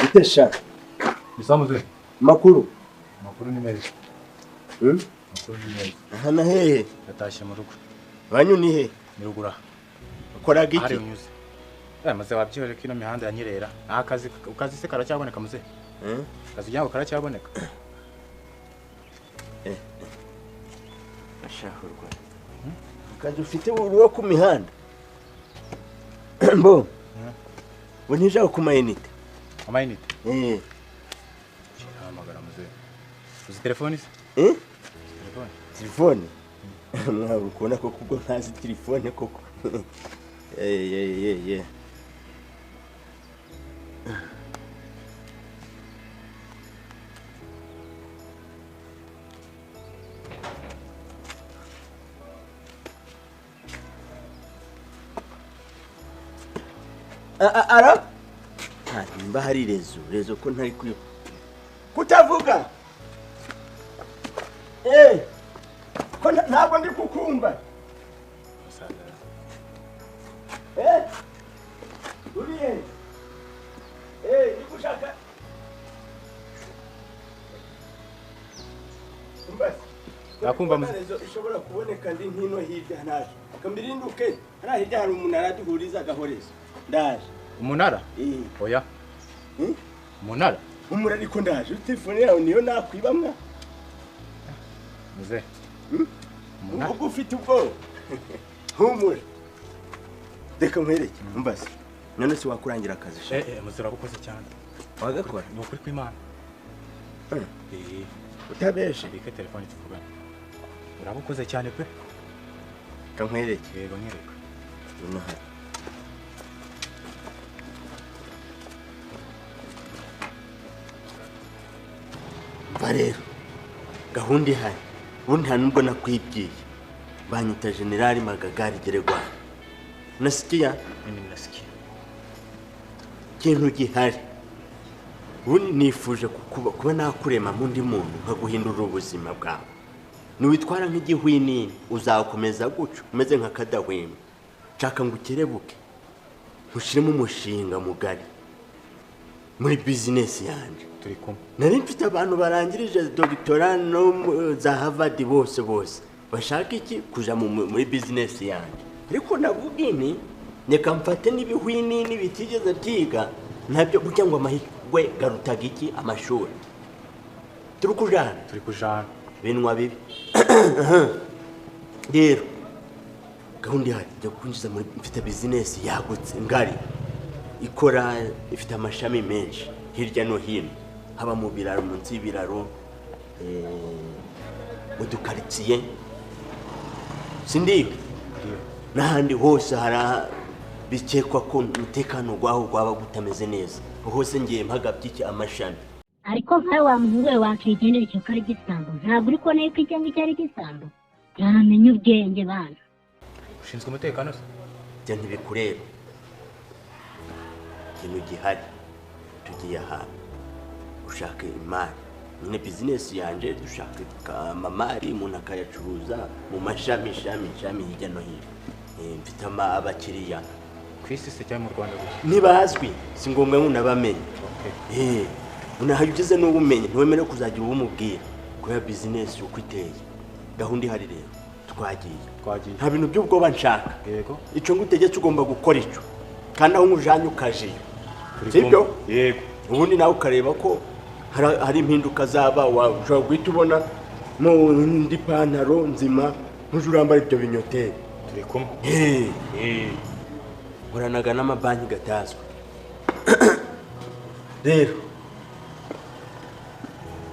Itesha. Bisamuze. Makuru ni meza. Makuru ni meza. Hana hehe? Yatashye mu rugo. Banyu ni he? Ni rugura. Ukoraga iki? Hari unyuze. Maze wabyore kino mihanda ya Nyirera. Akazi se karacyaboneka muze. Akazi yawe karacyaboneka. Ashahurwa. Akazi ufite uruwo ku mihanda. Mbo. Bonija ku mayinite. Amayinite? Hamagara muze. Uzi telefone se? Telefone? Mwabu ukubona ko kubwo ntazi telefone koko. Ara? Nimba hari rezo ko ntari kuyo. Kutavuga. Ko ntabwo ndi kukumva. Uriye. Nikushaka. Nakumva muze. Ishobora kuboneka ndi nkino hirya naje. Kambirinduke. Hari hirya hari umunara duhuriza gahoreza. Ndaje. Umunara? Oya. Umunara? Umura ariko ndaje. Telefone yawe niyo nakwibamwa. Muze. Ubwo ufite ubwo. Humura. Reka nkwereke. Mbaze. None se wakurangira akazi sha. Muze urabukoze cyane. Wagakora? Ni ukuri kw'Imana. Utabeshe. Bike telefone tuvugana. Urabukoze cyane pe. Kankwereke. Yego nyereka. Unaha. Barero. Gahunda ihari. Ubundi nta nubwo nakwibwiye. Banyita General Magagari Geregwa. Nasikia? Mimi nasikia. Kintu gihari. Ubundi nifuje kuba nakurema mu ndi muntu nkaguhindura ubuzima bwawe. Niwitwara nk'igihwinini uzakomeza guco umeze nka kadahwema. Chaka ngukerebuke. Nkushiremo umushinga mugari. Muri business yanje. Turi kumwe. Nari mfite abantu barangirije doctorat no za Harvard bose. Bashaka iki kuja muri business yanje. Ariko navuga ini neka mfate n'ibihwinini bitigeze byiga ntabyo burya ngo amahirwe garutaga iki amashuri. Turi kujana. Binwa bibi. Rero gahunda ihari yo kwinjiza muri mfite business yagutse ngari. Ikora ifite amashami menshi hirya no hino. Haba mu biraro munsi y'ibiraro mu dukaritsiye. Sindiyo. N'ahandi hose hari bikekwa ko umutekano gwaho gwaba gutameze neza. Hose ngiye mpagabye iki amashami. Ariko nkawe wa muhungu wakwigendera icyo kari gisambo. Ntabwo uri ko nayo kwijya ngo cyari gisambo. Yamenye ubwenge bana. Ushinzwe umutekano se? Bya ntibikureba. Kintu gihari. Tugiye ahantu. Ushaka imari. Nyine business yanje dushaka amamari umuntu akayacuruza mu mashami hirya no hino. Mfite abakiriya. Kwisi se cyangwa mu Rwanda gusa? Nibazwi si ngombwa ngo nabamenye. Unahageze n'ubumenye ntiwemere kuzagira ubumubwira ko ya business uko iteye. Gahunda ihari rero twagiye. Nta bintu by'ubwoba nshaka. Yego. Ico ngutegetse ugomba gukora ico. Kandi aho ngujanye ukaje. Sibyo? Yego. Ubundi nawe ukareba ko hari impinduka zaba ushobora guhita ubona mu ndi pantaro nzima ntujurambara ibyo binyoteri. Turi kumwe. Uranaga n'amabanki gatazwa. Rero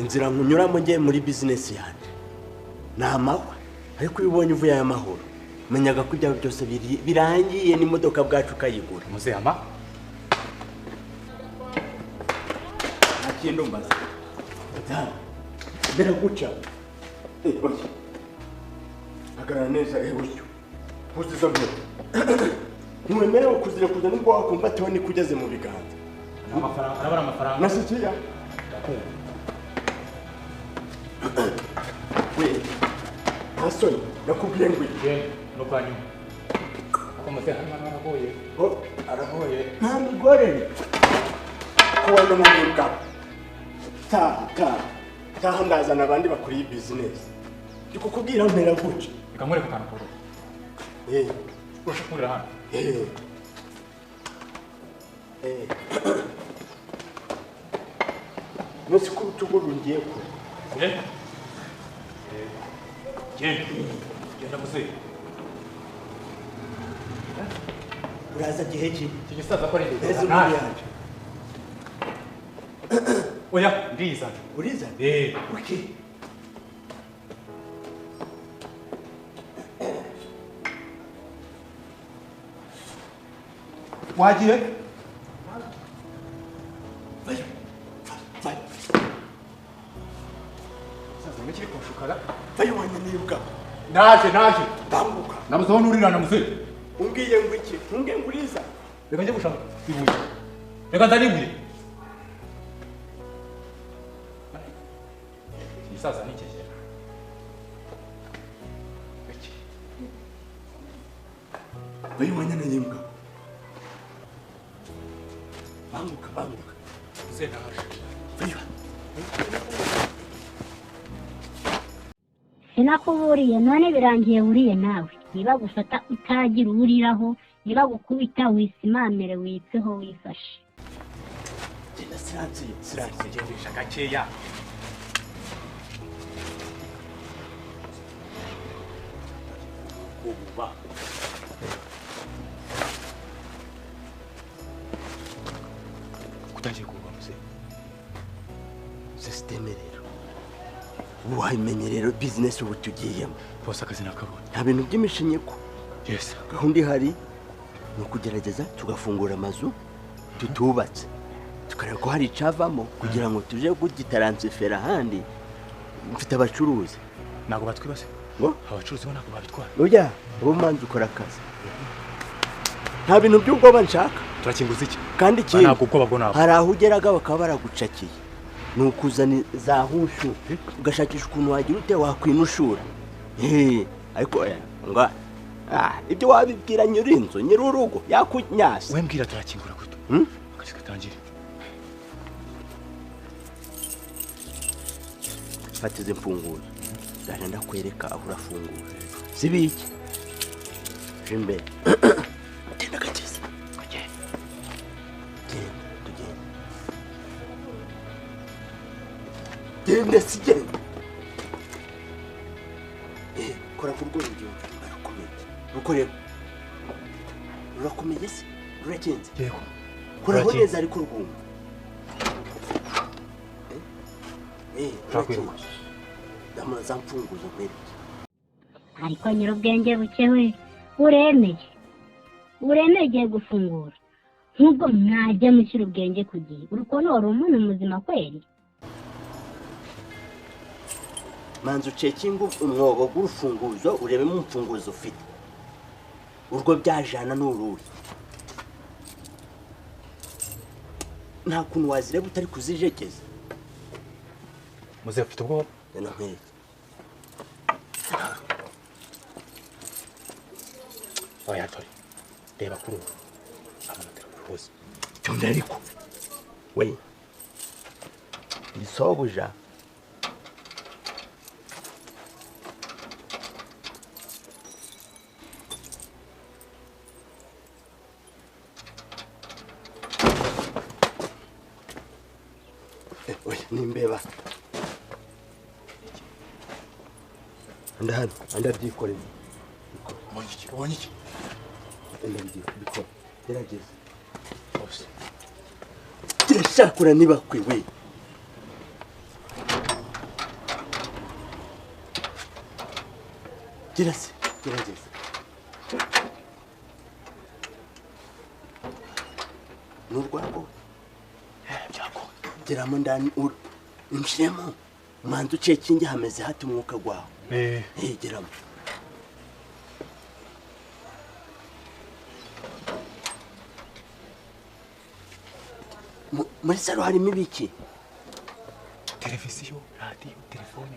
inzira nkunyuramo ngiye muri business yanje namahwa ariko ubonye uvuye aya mahoro menyaga ko ibyo byose birangiye n'imodoka bwacu kayigura. Muze ama Kindo mbaza. Mbera guca. Oye. Agara neza ucyo. Kuziza mbere. Mwemere kuzira kuza niko wakumva toni kugeze mu biganza. Amafaranga arabara amafaranga. Nasikiya. we asoni nakubwiye ngo ye no kwanyu ko muze hano aragoye aragoye nta mugore kubona umuvuga taha ndazana abandi bakora iyi bizinesi ndi kukubwira mpera gutya ikamwereka akantu koro urusha kurira hano nose ko urutugu rungiye kure genda muze uraza gihe ki iki gisaza ko ari neza muri yanjye oya ndizana uriza okay wagiye sasa miki kushukala vayo wanyaniruka naje tambuka namusohora urira namuze umbwiye ngo iki ntunge nguriza reka nje gushaka ibuye reka ndani ibuye sasa niki vayo wanyaniruka banguka mzee naje vayo sinakuburiye none birangiye buriye nawe niba gufata utagira uriraho niba gukubita wisimamire witseho wifashe genda siranziye gendesha gakeya kuba kutangiye kuba mzee systeme rero wayimenye rero business ubu tugiyemo bose akazi nakabona nta bintu by'imishinyiko yes gahunda ihari ni ukugerageza tugafungura amazu tutubatse tukareba ko hari icavamo kugira ngo tuje kugitaransifera ahandi mfite abacuruzi ntabwo batwibase ngo abacuruzi bo ntabwo babitwara oya ubu manzi ukora akazi nta bintu by'ubwoba nshaka turakinguza iki kandi ikindi ntabwo ubwoba bwo ntabwo hari aho ugeraga bakaba baragucakiye ni ukuzana za hushu ugashakisha ukuntu wagira ute wakwinushura ariko ngo ibyo wabibwira nyir'inzu nyir'urugo yakunyasa we mbwira turakingura guto akazi katangire fata izi mfunguzo ndaje ndakwereka aho urafungura si biki je imbere genda gakeza genda si genda kora ku rwego rw'igihugu barakomeye rukorera rurakomeye se rurakenze yego koraho neza ariko rwumva Rakwiruka. Ndamura za mfunguzo nkwereke ariko nyir'ubwenge buke we uremeye ugiye gufungura nk'ubwo mwajya mushyira ubwenge ku gihe uri kubona wari umuntu muzima kweri manzi ucekinga umwobo w'urufunguzo urebemo umfunguzo ufite urwo byajana n'uruhi nta kuntu wazireba utari kuzijegeza muze ufite ubwoba yana nkwereke oya tori reba kuri ubu amanotera hose cyonda ariko we isobuja nimbeba ndahano andabyikoreye ubonye iki ndabyikoreye gerageza kirashakura niba kwiwe gerase gerageza n'urwabo byako geramo ndani injiremo manzi ucekinge hameze hati umwuka gwawe geramo muri salo harimo ibiki televiziyo radiyo telefone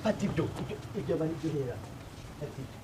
Fata ibyo bari guhera. Fata ibyo.